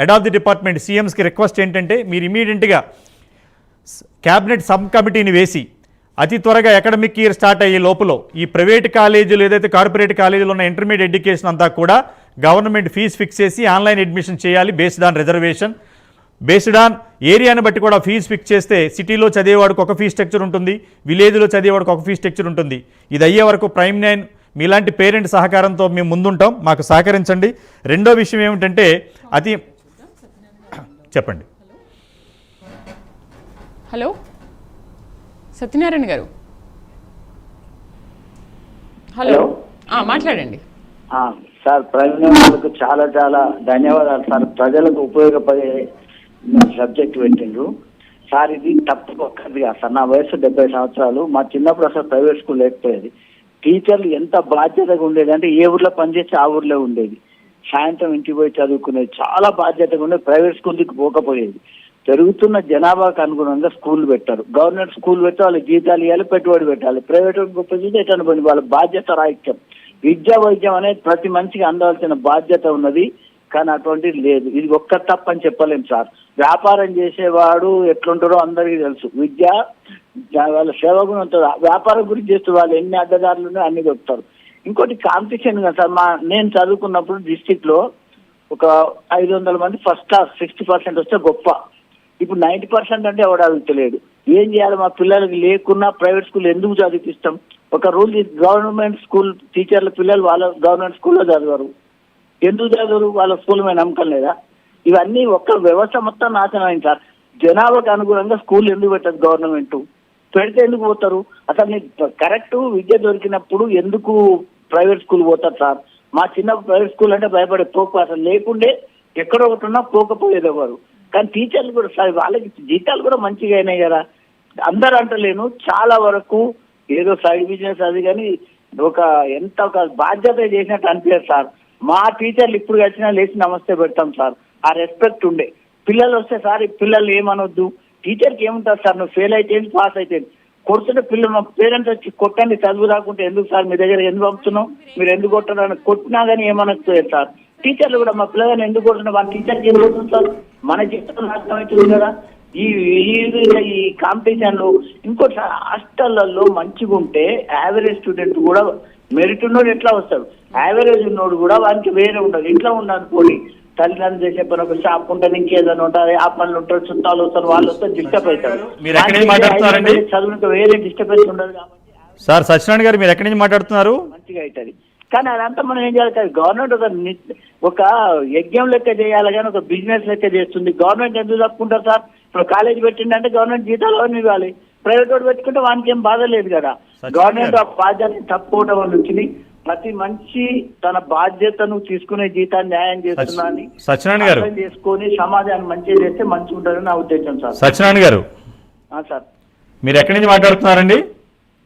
Head of the department సీఎంస్కి request ఏంటంటే మీరు ఇమీడియట్గా క్యాబినెట్ సబ్ కమిటీని వేసి అతి త్వరగా అకాడమిక్ ఇయర్ స్టార్ట్ అయ్యే లోపల ఈ ప్రైవేట్ కాలేజీలు ఏదైతే కార్పొరేట్ కాలేజీలు ఉన్న ఇంటర్మీడియట్ ఎడ్యుకేషన్ అంతా కూడా గవర్నమెంట్ ఫీజు ఫిక్స్ చేసి ఆన్లైన్ అడ్మిషన్ చేయాలి based on reservation, based on ఏరియాని బట్టి కూడా ఫీజు ఫిక్స్ చేస్తే సిటీలో చదివేవాడికి ఒక ఫీ స్ట్రక్చర్ ఉంటుంది, విలేజ్లో చదివేవాడికి ఒక ఫీ స్ట్రక్చర్ ఉంటుంది. ఇది అయ్యే వరకు ప్రైమ్ 9 మీలాంటి పేరెంట్ సహకారంతో మేము ముందుంటాం, మాకు సహకరించండి. రెండో విషయం ఏమిటంటే చెప్పండి. హలో సత్యనారాయణ గారు, హలో మాట్లాడండి సార్. ప్రజలకు చాలా చాలా ధన్యవాదాలు సార్. ప్రజలకు ఉపయోగపడే సబ్జెక్ట్ పెట్టిండ్రు సార్. ఇది తప్పు ఒక్కదిగా సార్. నా వయసు 70 సంవత్సరాలు. మా చిన్నప్పుడు అసలు ప్రైవేట్ స్కూల్ లేకపోయేది. టీచర్లు ఎంత బాధ్యతగా ఉండేది అంటే ఏ ఊర్లో పనిచేస్తే ఆ ఊర్లో ఉండేది. సాయంత్రం ఇంటికి పోయి చదువుకునేది. చాలా బాధ్యతగా ఉండేది. ప్రైవేట్ స్కూల్కి పోకపోయేది. పెరుగుతున్న జనాభాకు అనుగుణంగా స్కూల్ పెట్టారు. గవర్నమెంట్ స్కూల్ పెట్టి వాళ్ళకి జీతాలు ఇవ్వాలి, పెట్టుబడి పెట్టాలి. ప్రైవేట్ ఎట్లా పని వాళ్ళ బాధ్యత రాహిత్యం. విద్యా వైద్యం అనేది ప్రతి మనిషికి అందవలసిన బాధ్యత ఉన్నది, కానీ అటువంటిది లేదు. ఇది ఒక్క తప్పని చెప్పలేము సార్. వ్యాపారం చేసేవాడు ఎట్లుంటారో అందరికీ తెలుసు. విద్య వాళ్ళ సేవ గుణం ఉంటుంది. వ్యాపారం గురించి చేస్తే వాళ్ళు ఎన్ని అడ్డదారులు ఉన్నాయో అన్ని దొరుకుతారు. ఇంకోటి కాంపిటీషన్ కదా సార్. నేను చదువుకున్నప్పుడు డిస్టిక్ లో ఒక 500 మంది ఫస్ట్ క్లాస్ 60% వస్తే గొప్ప. ఇప్పుడు 90% అంటే ఎవడు అడుగుతలేడు. ఏం చేయాలి? మా పిల్లలకి లేకున్నా ప్రైవేట్ స్కూల్ ఎందుకు చదివిస్తాం? ఒక రూల్, గవర్నమెంట్ స్కూల్ టీచర్ల పిల్లలు వాళ్ళ గవర్నమెంట్ స్కూల్లో చదవరు. ఎందుకు చదవరు? వాళ్ళ స్కూల్ మీద నమ్మకం లేదా? ఇవన్నీ ఒక్క వ్యవస్థ మొత్తం నాశనం అయింది సార్. జనాభాకు అనుగుణంగా స్కూల్ ఎందుకు పెట్టదు గవర్నమెంట్? పెడితే ఎందుకు పోతారు? అసలు మీకు కరెక్ట్ విద్య దొరికినప్పుడు ఎందుకు ప్రైవేట్ స్కూల్ పోతారు సార్? మా చిన్నప్పుడు ప్రైవేట్ స్కూల్ అంటే భయపడే పోకు. అసలు లేకుండే ఎక్కడో ఒకటి ఉన్నా పోకపోయేది ఎవరు. కానీ టీచర్లు కూడా సార్ వాళ్ళకి జీతాలు కూడా మంచిగా అయినాయి కదా. అందరూ అంటలేను, చాలా వరకు ఏదో సైడ్ బిజినెస్ అది, కానీ ఒక బాధ్యత చేసినట్టు అనిపించదు సార్. మా టీచర్లు ఇప్పుడు వచ్చినా లేచి నమస్తే పెడతాం సార్. ఆ రెస్పెక్ట్ ఉండే. పిల్లలు వస్తే సార్ పిల్లలు ఏమనొద్దు. టీచర్కి ఏముంటుంది సార్? నువ్వు ఫెయిల్ అయితే పాస్ అయితే కొడుతుంటే పిల్లలు మా పేరెంట్స్ వచ్చి కొట్టండి, చదువు రాకుంటే ఎందుకు సార్ మీ దగ్గర ఎందుకు పంపుతున్నావు, మీరు ఎందుకు కొట్టడం, కొట్టినా కానీ ఏమనకపోయారు సార్. టీచర్లు కూడా మా పిల్లగాని ఎందుకు కొడుతున్నా వాళ్ళ టీచర్కి ఏం కొడుతుంది సార్? మన జీవితం అర్థమవుతుంది కదా. ఈ కాంపిటీషన్ లో ఇంకోటి సార్, హాస్టళ్లలో మంచిగా ఉంటే యావరేజ్ స్టూడెంట్ కూడా మెరిట్ ఉన్నోడు ఎట్లా వస్తాడు, యావరేజ్ ఉన్నోడు కూడా వానికి వేరే ఉండదు. ఇంట్లో ఉన్నాను పోనీ తల్లిదండ్రులు చేసే పని ఒక షాప్ ఉంటుంది, ఇంకేదైనా ఉంటుంది, ఆ పనులు ఉంటారు, చుట్టాలు వస్తారు, వాళ్ళు వస్తారు, డిస్టర్బ్ అవుతారు. చదువుకు వేరే డిస్టర్బెన్స్ ఉండదు కాబట్టి సార్. సత్యనారాయణ గారు మీరు ఎక్కడి నుంచి మాట్లాడుతున్నారు? మంచిగా అవుతుంది. కానీ అదంతా మనం ఏం చేయాలి? గవర్నమెంట్ ఒక యజ్ఞం లెక్క చేయాలి, కానీ ఒక బిజినెస్ లెక్క చేస్తుంది. గవర్నమెంట్ ఎందుకు తప్పుకుంటారు సార్? ఇప్పుడు కాలేజ్ పెట్టిందంటే గవర్నమెంట్ జీతాలు అవన్నీ ఇవ్వాలి. ప్రైవేట్ వాడు పెట్టుకుంటే వానికి ఏం బాధ లేదు కదా. గవర్నమెంట్ ఆ బాధ్యతని తప్పుకోవడం వల్ల వచ్చింది. ప్రతి మనిషి తన బాధ్యతను తీసుకునే జీతాన్ని న్యాయం చేస్తున్నారని సత్యనారాయణ గారు చేసుకొని సమాజాన్ని మంచిగా చేస్తే మంచిగా ఉంటుందని నా ఉద్దేశం సార్. సత్యనారాయణ గారు సార్ మీరు ఎక్కడి నుంచి మాట్లాడుతున్నారండి?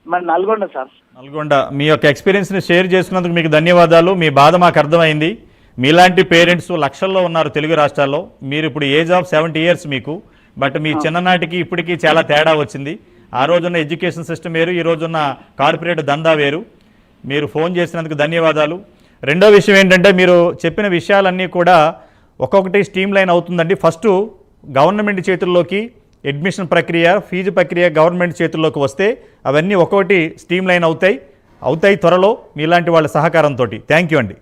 మన నల్గొండ సార్. నల్గొండ. మీ యొక్క ఎక్స్పీరియన్స్ని షేర్ చేసుకున్నందుకు మీకు ధన్యవాదాలు. మీ బాధ మాకు అర్థమైంది. మీలాంటి పేరెంట్స్ లక్షల్లో ఉన్నారు తెలుగు రాష్ట్రాల్లో. మీరు ఇప్పుడు ఏజ్ ఆఫ్ 70 years మీకు. బట్ మీ చిన్ననాటికి ఇప్పటికీ చాలా తేడా వచ్చింది. ఆ రోజున్న ఎడ్యుకేషన్ సిస్టమ్ వేరు, ఈ రోజున్న కార్పొరేట్ దందా వేరు. మీరు ఫోన్ చేసినందుకు ధన్యవాదాలు. రెండో విషయం ఏంటంటే మీరు చెప్పిన విషయాలన్నీ కూడా ఒక్కొక్కటి స్ట్రీమ్ లైన్ అవుతుందండి. ఫస్ట్ గవర్నమెంట్ చేతుల్లోకి అడ్మిషన్ ప్రక్రియ, ఫీజు ప్రక్రియ గవర్నమెంట్ చేతుల్లోకి వస్తే అవన్నీ ఒక్కొక్కటి స్ట్రీమ్ లైన్ అవుతాయి త్వరలో మీలాంటి వాళ్ళ సహకారంతో. థ్యాంక్ యూ అండి.